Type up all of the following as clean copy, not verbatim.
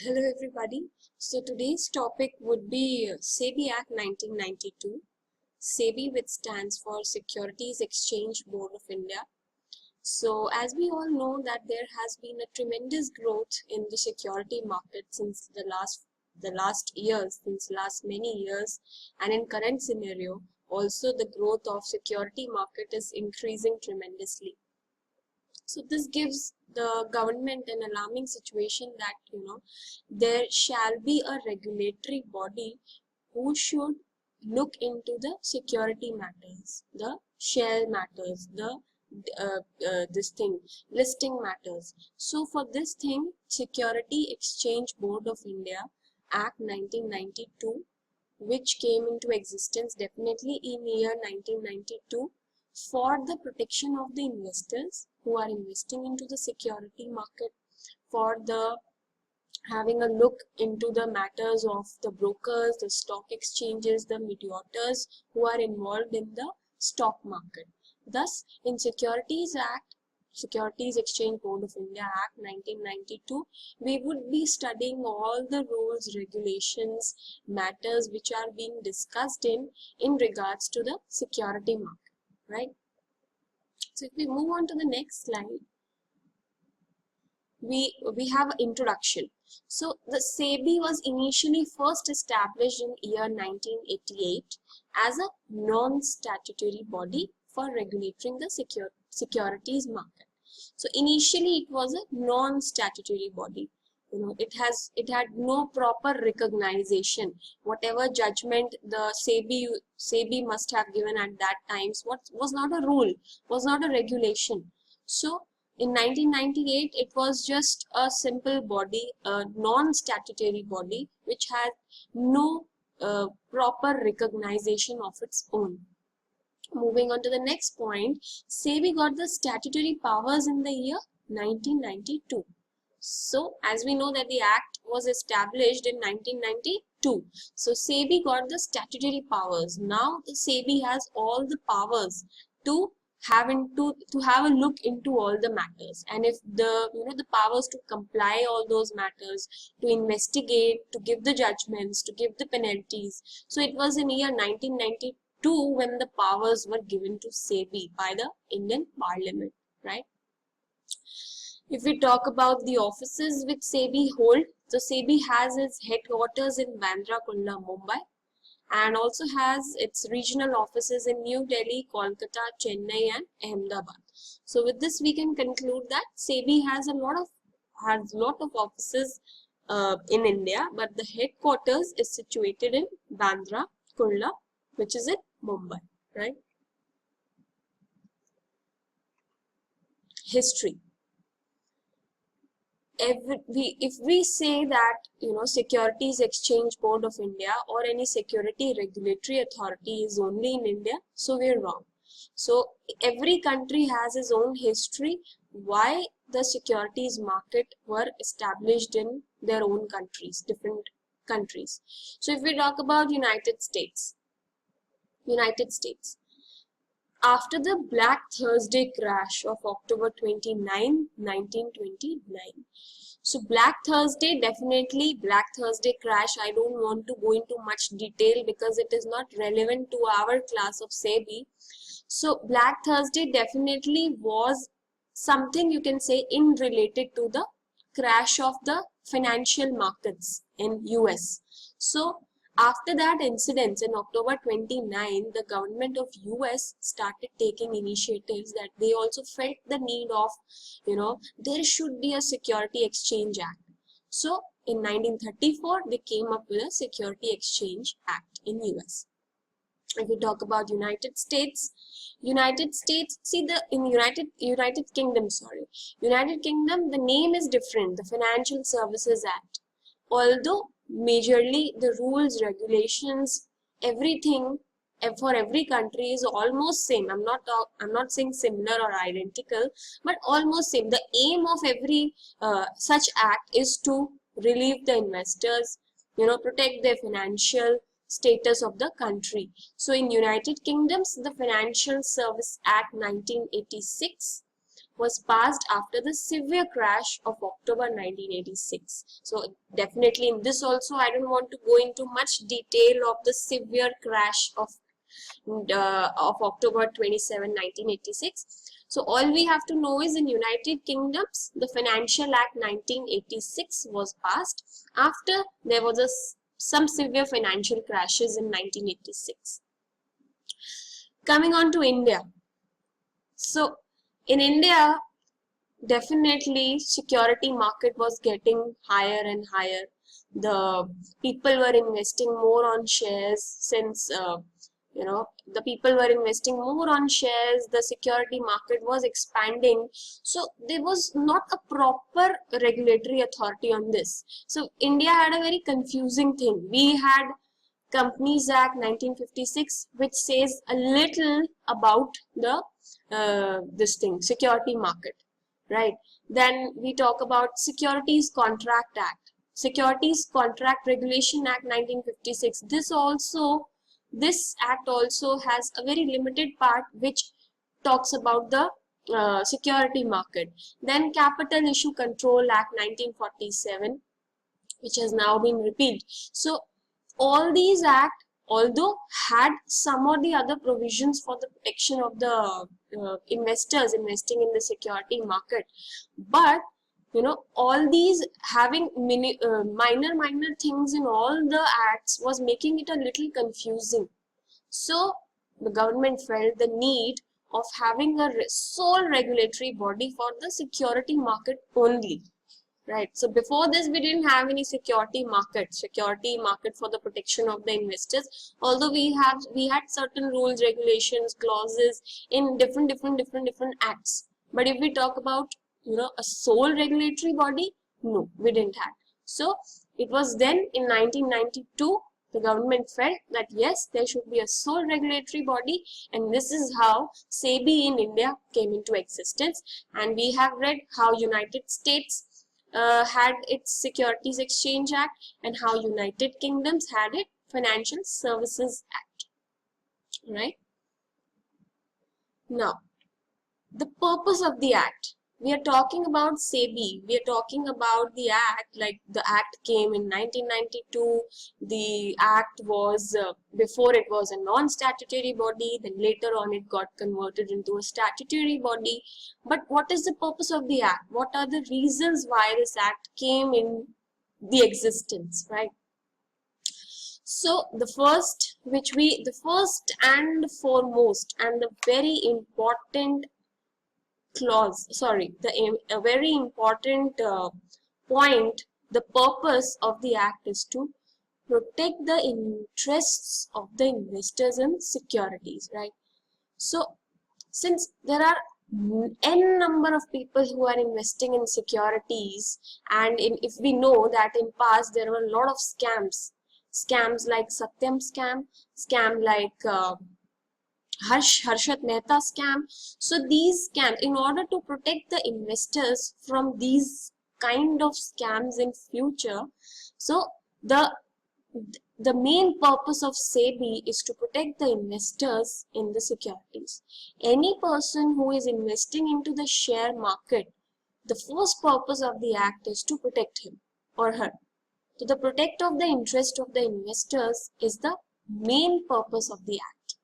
Hello everybody. So today's topic would be SEBI Act 1992. SEBI, which stands for Securities Exchange Board of India. So as we all know that there has been a tremendous growth in the security market since the last years, since last many years, and in current scenario also the growth of security market is increasing tremendously. So this gives the government an alarming situation that there shall be a regulatory body who should look into the security matters, the share matters, the this thing listing matters. So for this thing, Security Exchange Board of India Act 1992, which came into existence definitely in year 1992 for the protection of the investors who are investing into the security market, for the having a look into the matters of the brokers, the stock exchanges, the mediators who are involved in the stock market. Thus, in Securities Exchange Board of India Act 1992, we would be studying all the rules, regulations, matters which are being discussed in regards to the security market, right? So if we move on to the next slide, we have an introduction. So the SEBI was initially first established in year 1988 as a non-statutory body for regulating the securities market. So initially it was a non-statutory body. It had no proper recognition. Whatever judgment the SEBI must have given at that times was not a rule, was not a regulation. So in 1998, it was just a simple body, a non-statutory body, which had no proper recognition of its own. Moving on to the next point, SEBI got the statutory powers in the year 1992. So, as we know that the Act was established in 1992. So, SEBI got the statutory powers. Now, the SEBI has all the powers to have a look into all the matters, and if the powers to comply all those matters, to investigate, to give the judgments, to give the penalties. So it was in year 1992 when the powers were given to SEBI by the Indian Parliament, right? If we talk about the offices which SEBI hold, so SEBI has its headquarters in Bandra Kurla, Mumbai, and also has its regional offices in New Delhi, Kolkata, Chennai, and Ahmedabad. So with this, we can conclude that SEBI has a lot of offices in India, but the headquarters is situated in Bandra Kurla, which is in Mumbai, right? History. If we say that Securities Exchange Board of India or any security regulatory authority is only in India, so we're wrong. So every country has its own history why the securities market were established in their own countries, different countries. So if we talk about United States, after the Black Thursday crash of October 29, 1929. So Black Thursday crash, I don't want to go into much detail because it is not relevant to our class of SEBI. So Black Thursday definitely was something you can say in related to the crash of the financial markets in US. So after that incident in October 29, the government of US started taking initiatives that they also felt the need of, there should be a Security Exchange Act. So in 1934, they came up with a Security Exchange Act in US. If we talk about United States, in United Kingdom, the name is different, the Financial Services Act. Although majorly the rules, regulations, everything for every country is almost same. I'm not saying similar or identical, but almost same. The aim of every such act is to relieve the investors, protect their financial status of the country. So in United Kingdoms, the Financial Service Act 1986 was passed after the severe crash of October 1986. So definitely in this also I don't want to go into much detail of the severe crash of October 27, 1986. So all we have to know is in United Kingdoms, the Financial Act 1986 was passed after there was some severe financial crashes in 1986. Coming on to India. So in India, definitely security market was getting higher and higher. The people were investing more on shares since the people were investing more on shares, the security market was expanding, so there was not a proper regulatory authority on this. So India had a very confusing thing. We had Companies Act 1956, which says a little about the security market, right? Then we talk about Securities Contract Act, Securities Contract Regulation Act 1956. This act also has a very limited part which talks about the security market. Then Capital Issue Control Act 1947, which has now been repealed. So all these acts, although had some or the other provisions for the protection of the investors investing in the security market, but all these having minor things in all the acts was making it a little confusing. So the government felt the need of having a sole regulatory body for the security market only. Right. So before this, we didn't have any security market for the protection of the investors. Although we had certain rules, regulations, clauses in different acts. But if we talk about a sole regulatory body, no, we didn't have. So it was then in 1992 the government felt that yes, there should be a sole regulatory body, and this is how SEBI in India came into existence. And we have read how United States had its Securities Exchange Act and how United Kingdoms had it Financial Services Act, right? Now, the purpose of the act. We are talking about SEBI. We are talking about the act, like the act came in 1992. The act was, before it was a non-statutory body, then later on it got converted into a statutory body. But what is the purpose of the act? What are the reasons why this act came in the existence, right? So the first and foremost and the very important a very important point, the purpose of the act is to protect the interests of the investors in securities, right? So since there are n number of people who are investing in securities, and if we know that in past there were a lot of scams like Satyam scam like Harshat Mehta scam. So these scams, in order to protect the investors from these kind of scams in future, so the main purpose of SEBI is to protect the investors in the securities. Any person who is investing into the share market, the first purpose of the act is to protect him or her. So the protect of the interest of the investors is the main purpose of the act.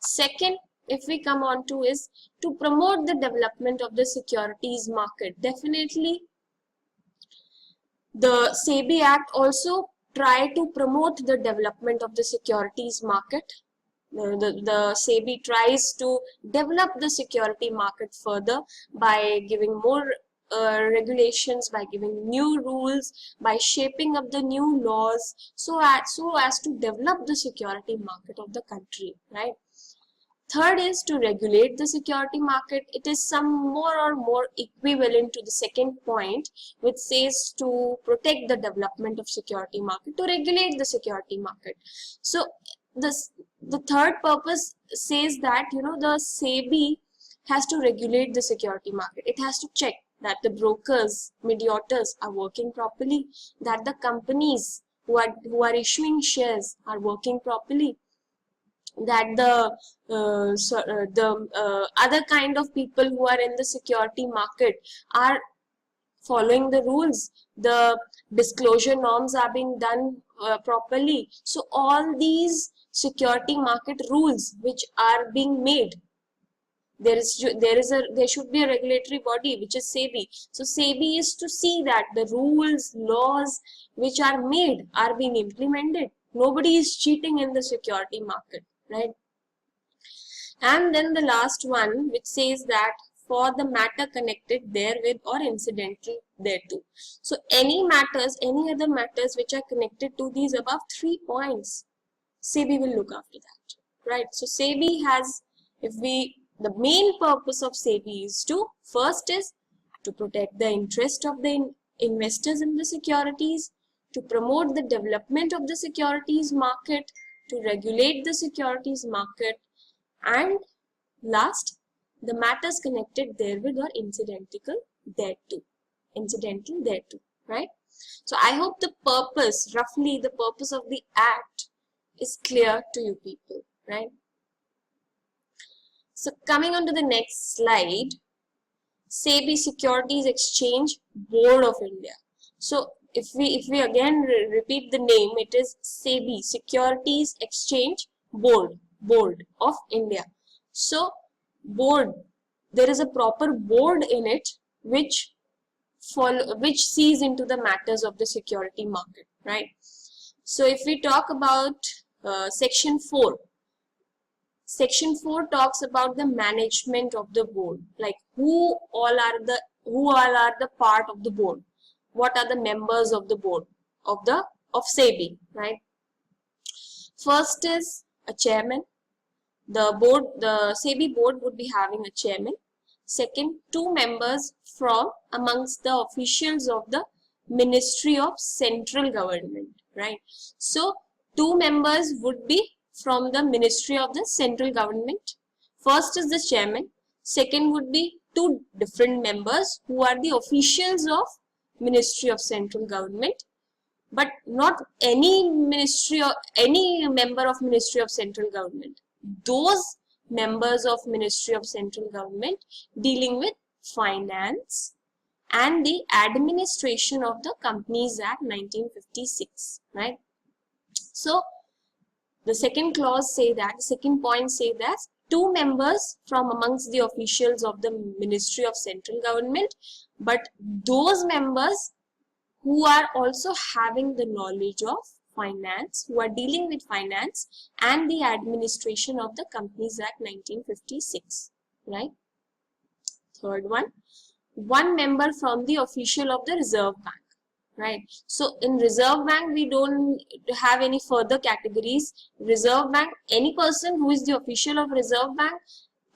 Second, if we come on to, is to promote the development of the securities market. Definitely, the SEBI Act also try to promote the development of the securities market. The SEBI tries to develop the security market further by giving more regulations, by giving new rules, by shaping up the new laws, so as to develop the security market of the country, right? Third is to regulate the security market. It is some more equivalent to the second point, which says to protect the development of security market, to regulate the security market. So the third purpose says that the SEBI has to regulate the security market. It has to check that the brokers, mediators are working properly, that the companies who are issuing shares are working properly, that the other kind of people who are in the security market are following the rules, the disclosure norms are being done properly. So all these security market rules which are being made, there should be a regulatory body which is SEBI. So SEBI is to see that the rules, laws which are made are being implemented. Nobody is cheating in the security market, right? And then the last one, which says that for the matter connected therewith or incidental thereto. So any other matters which are connected to these above 3 points, SEBI will look after that, right? So SEBI has, the main purpose of SEBI is to protect the interest of the investors in the securities, to promote the development of the securities market, to regulate the securities market, and last, the matters connected therewith or incidental thereto, right? So I hope roughly the purpose of the act is clear to you people, right? So coming on to the next slide, SEBI Securities Exchange Board of India. So if we again repeat the name, it is SEBI Securities Exchange Board of India. So board, there is a proper board in it which sees into the matters of the security market, right? So if we talk about section 4 talks about the management of the board, like who all are the part of the board, what are the members of the board of SEBI, right? First is a chairman. The SEBI board would be having a chairman. Second, 2 members from amongst the officials of the Ministry of Central Government, right? So 2 members would be from the Ministry of the Central Government. First is the chairman. Second would be 2 different members who are the officials of Ministry of Central Government, but not any member of Ministry of Central Government. Those members of Ministry of Central Government dealing with finance and the administration of the Companies Act 1956, right? So the second point say that 2 members from amongst the officials of the Ministry of Central Government, but those members who are also having the knowledge of finance, who are dealing with finance and the administration of the Companies Act 1956, right? Third one member from the official of the Reserve Bank, right? So in Reserve Bank, we don't have any further categories. Reserve Bank, any person who is the official of Reserve Bank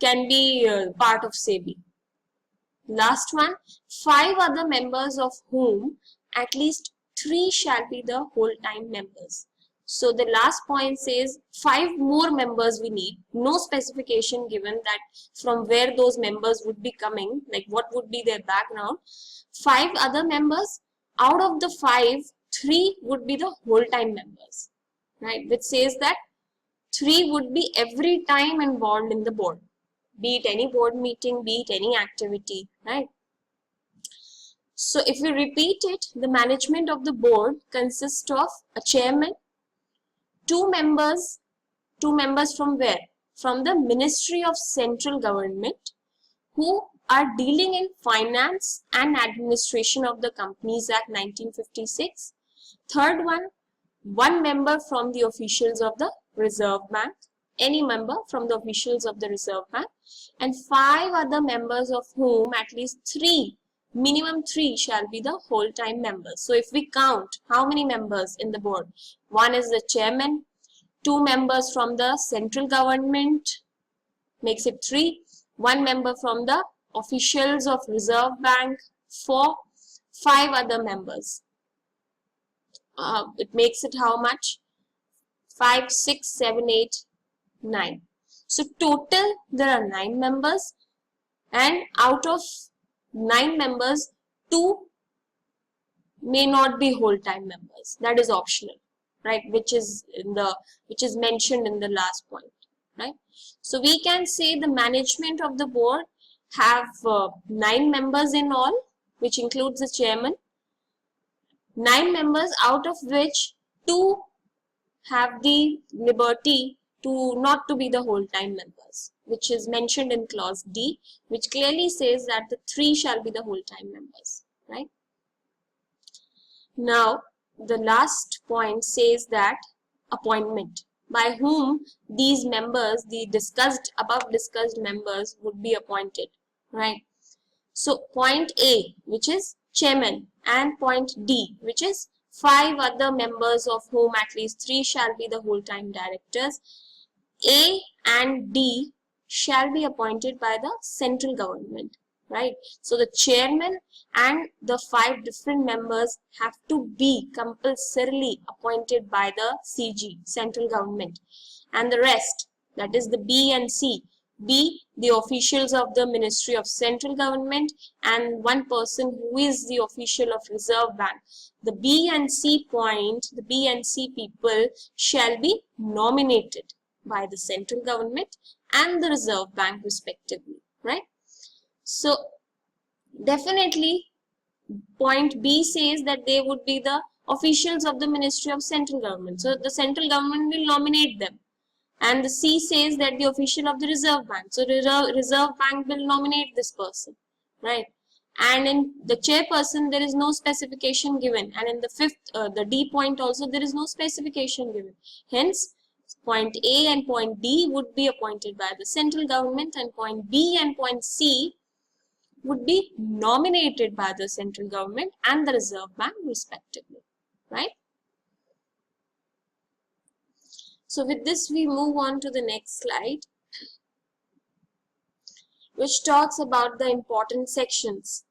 can be part of SEBI. Last one, 5 other members of whom at least 3 shall be the whole-time members. So the last point says 5 more members we need. No specification given that from where those members would be coming, like what would be their background. 5 other members. Out of the 5, 3 would be the whole-time members, right? Which says that 3 would be every time involved in the board, be it any board meeting, be it any activity, right? So if we repeat it, the management of the board consists of a chairman, 2 members from where? From the Ministry of Central Government, who are dealing in finance and administration of the Companies Act 1956. Third one member from the officials of the Reserve Bank, any member from the officials of the Reserve Bank, and 5 other members of whom at least 3, minimum 3 shall be the whole-time members. So if we count how many members in the board, 1 is the chairman, 2 members from the central government, makes it 3, 1 member from the officials of Reserve Bank, 4, 5 other members. It makes it how much? 5, 6, 7, 8, 9. So total there are 9 members, and out of 9 members, 2 may not be whole-time members. That is optional, right? Which is mentioned in the last point. right? So we can say the management of the board have 9 members in all, which includes the chairman. 9 members, out of which 2 have the liberty to not to be the whole time members, which is mentioned in clause D, which clearly says that the 3 shall be the whole time members, right? Now the last point says that appointment, by whom these members, the above discussed members, would be appointed, right? So point A, which is chairman, and point D, which is 5 other members, of whom at least 3 shall be the whole time directors. A and D shall be appointed by the central government, right? So the chairman and the 5 different members have to be compulsorily appointed by the CG, central government, and the rest, that is the B and C, B, the officials of the Ministry of Central Government, and 1 person who is the official of Reserve Bank. The B and C point, the B and C people shall be nominated by the central government and the Reserve Bank respectively, right? So definitely point B says that they would be the officials of the Ministry of Central Government. So the central government will nominate them. And the C says that the official of the Reserve Bank. So the Reserve Bank will nominate this person, right? And in the chairperson, there is no specification given. And in the fifth, the D point also, there is no specification given. Hence, point A and point D would be appointed by the central government, and point B and point C would be nominated by the central government and the Reserve Bank respectively, right? So with this, we move on to the next slide, which talks about the important sections